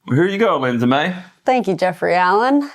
Well, here you go, Lindsay May. Thank you, Jeffrey Allen.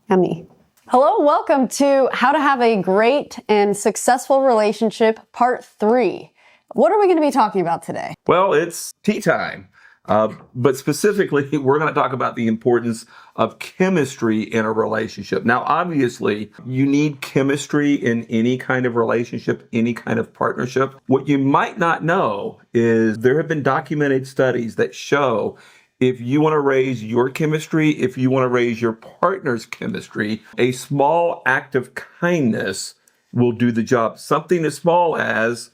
Yummy. Hello, welcome to How to Have a Great and Successful Relationship, Part 3. What are we going to be talking about today? Well, it's tea time. But specifically, we're going to talk about the importance of chemistry in a relationship. Now, obviously, you need chemistry in any kind of relationship, any kind of partnership. What you might not know is there have been documented studies that show if you want to raise your chemistry, if you want to raise your partner's chemistry, a small act of kindness will do the job. Something as small as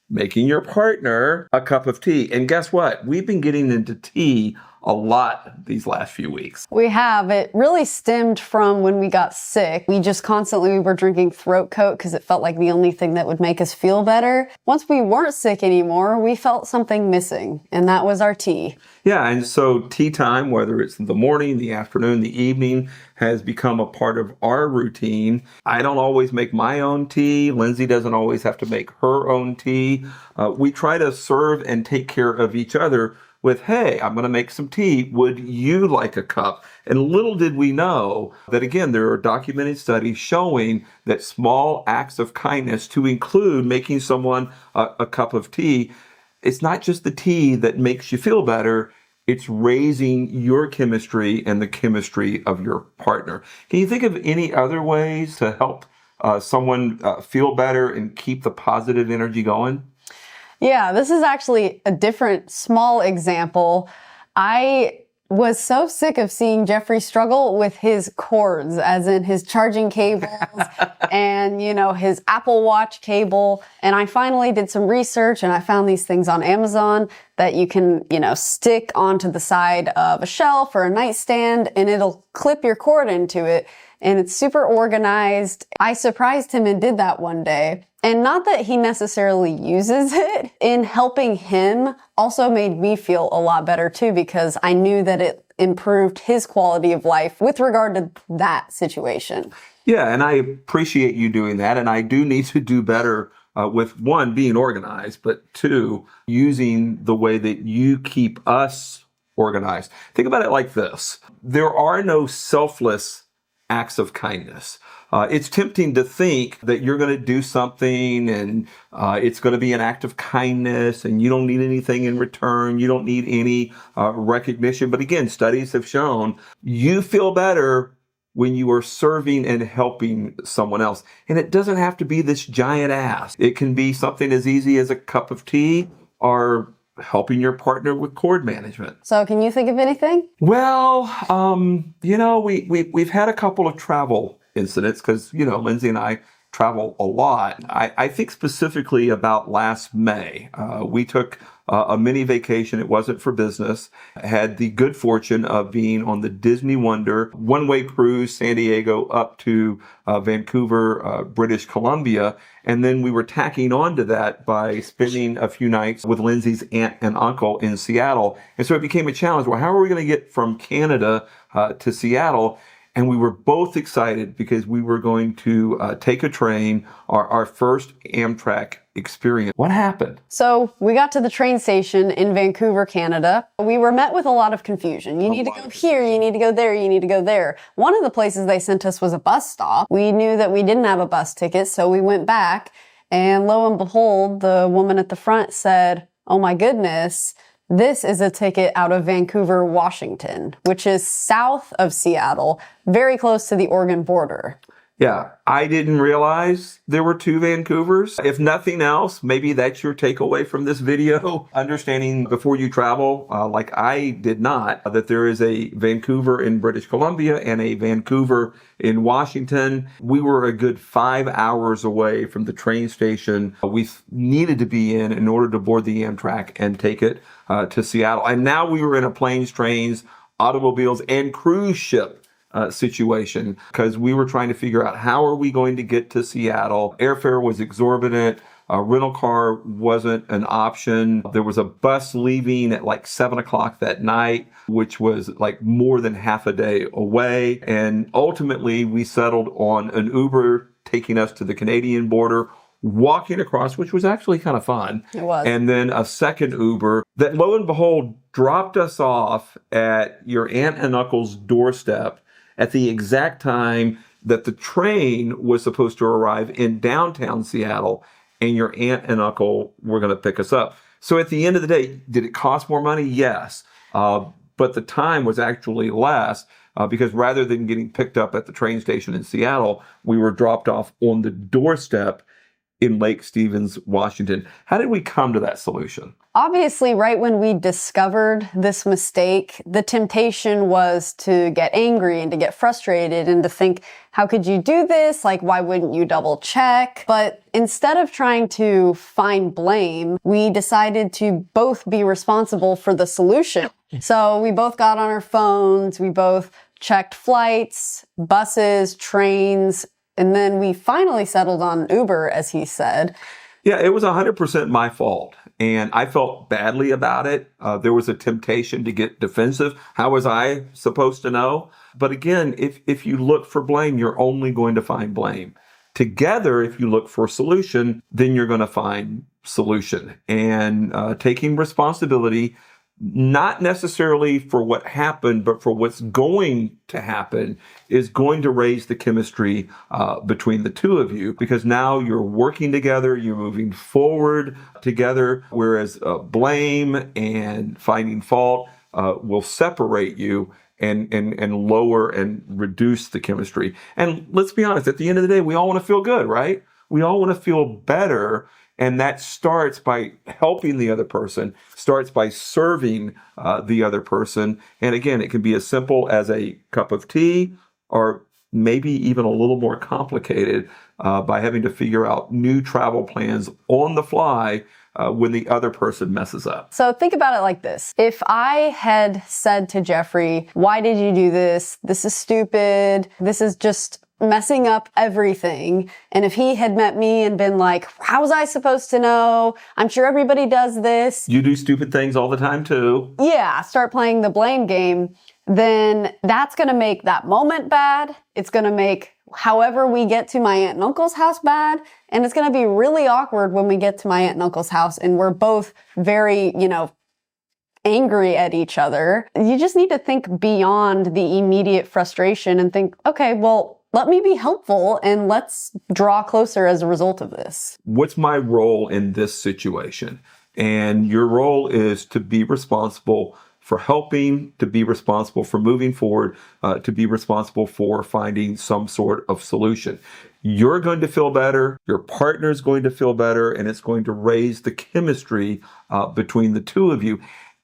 making your partner a cup of tea. And guess what? We've been getting into tea a lot these last few weeks. We have. It really stemmed from when we got sick. We just constantly were drinking throat coat because it felt like the only thing that would make us feel better. Once we weren't sick anymore, we felt something missing, and that was our tea. Yeah, and so tea time, whether it's in the morning, the afternoon, the evening, has become a part of our routine. I don't always make my own tea. Lindsay doesn't always have to make her own tea. We try to serve and take care of each other with, hey, I'm going to make some tea. Would you like a cup? And little did we know that, again, there are documented studies showing that small acts of kindness, to include making someone a cup of tea, it's not just the tea that makes you feel better. It's raising your chemistry and the chemistry of your partner. Can you think of any other ways to help someone feel better and keep the positive energy going? Yeah, this is actually a different small example. I was so sick of seeing Jeffrey struggle with his cords, as in his charging cables and, his Apple Watch cable. And I finally did some research and I found these things on Amazon that you can, stick onto the side of a shelf or a nightstand and it'll clip your cord into it. And it's super organized. I surprised him and did that one day. And not that he necessarily uses it, in helping him also made me feel a lot better too, because I knew that it improved his quality of life with regard to that situation. Yeah, and I appreciate you doing that. And I do need to do better with, one, being organized, but two, using the way that you keep us organized. Think about it like this. There are no selfless acts of kindness. It's tempting to think that you're going to do something and it's going to be an act of kindness and you don't need anything in return. You don't need any recognition. But again, studies have shown you feel better when you are serving and helping someone else. And it doesn't have to be this giant ask. It can be something as easy as a cup of tea or helping your partner with cord management. So can you think of anything? Well, we've had a couple of travel incidents because, Lindsay and I travel a lot. I think specifically about last May. We took a mini vacation. It wasn't for business. I had the good fortune of being on the Disney Wonder one-way cruise, San Diego up to Vancouver, British Columbia. And then we were tacking on to that by spending a few nights with Lindsay's aunt and uncle in Seattle. And so it became a challenge. Well, how are we going to get from Canada to Seattle? And we were both excited because we were going to take a train, our first Amtrak experience. What happened? So we got to the train station in Vancouver, Canada. We were met with a lot of confusion. You need to go here, you need to go there, you need to go there. One of the places they sent us was a bus stop. We knew that we didn't have a bus ticket, so we went back. And lo and behold, the woman at the front said, "Oh my goodness, this is a ticket out of Vancouver, Washington," which is south of Seattle, very close to the Oregon border. Yeah, I didn't realize there were two Vancouvers. If nothing else, maybe that's your takeaway from this video. Understanding before you travel, like I did not, that there is a Vancouver in British Columbia and a Vancouver in Washington. We were a good 5 hours away from the train station we needed to be in order to board the Amtrak and take it to Seattle. And now we were in a planes, trains, automobiles, and cruise ship situation because we were trying to figure out how are we going to get to Seattle. Airfare was exorbitant. A rental car wasn't an option. There was a bus leaving at like 7 o'clock that night, which was like more than half a day away. And ultimately we settled on an Uber taking us to the Canadian border, walking across, which was actually kind of fun. It was. And then a second Uber that, lo and behold, dropped us off at your aunt and uncle's doorstep at the exact time that the train was supposed to arrive in downtown Seattle, and your aunt and uncle were going to pick us up. So at the end of the day, did it cost more money? Yes. But the time was actually less because rather than getting picked up at the train station in Seattle, we were dropped off on the doorstep in Lake Stevens, Washington. How did we come to that solution? Obviously, right when we discovered this mistake, the temptation was to get angry and to get frustrated and to think, how could you do this? Like, why wouldn't you double check? But instead of trying to find blame, we decided to both be responsible for the solution. So we both got on our phones, we both checked flights, buses, trains, and then we finally settled on Uber, as he said. Yeah, it was 100% my fault. And I felt badly about it. There was a temptation to get defensive. How was I supposed to know? But again, if you look for blame, you're only going to find blame. Together, if you look for solution, then you're going to find solution. And taking responsibility, not necessarily for what happened, but for what's going to happen, is going to raise the chemistry between the two of you, because now you're working together, you're moving forward together, whereas blame and finding fault will separate you and lower and reduce the chemistry. And let's be honest, at the end of the day, we all want to feel good, right? We all want to feel better. And that starts by helping the other person, starts by serving the other person. And again, it can be as simple as a cup of tea, or maybe even a little more complicated by having to figure out new travel plans on the fly when the other person messes up. So think about it like this. If I had said to Jeffrey, why did you do this? This is stupid. This is just messing up everything. And if he had met me and been like, how was I supposed to know? I'm sure everybody does this. You do stupid things all the time too. Yeah, start playing the blame game. Then that's going to make that moment bad. It's going to make however we get to my aunt and uncle's house bad. And it's going to be really awkward when we get to my aunt and uncle's house and we're both very, angry at each other. You just need to think beyond the immediate frustration and think, okay, well, let me be helpful and let's draw closer as a result of this. What's my role in this situation? And your role is to be responsible for helping, to be responsible for moving forward, to be responsible for finding some sort of solution. You're going to feel better, your partner's going to feel better, and it's going to raise the chemistry between the two of you.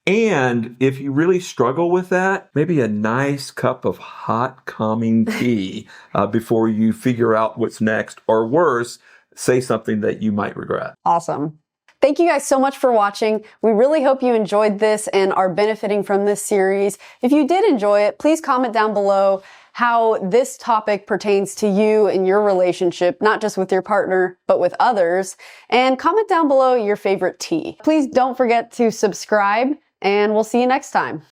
And if you really struggle with that, maybe a nice cup of hot, calming tea before you figure out what's next, or worse, say something that you might regret. Awesome. Thank you guys so much for watching. We really hope you enjoyed this and are benefiting from this series. If you did enjoy it, please comment down below how this topic pertains to you and your relationship, not just with your partner, but with others. And comment down below your favorite tea. Please don't forget to subscribe, and we'll see you next time.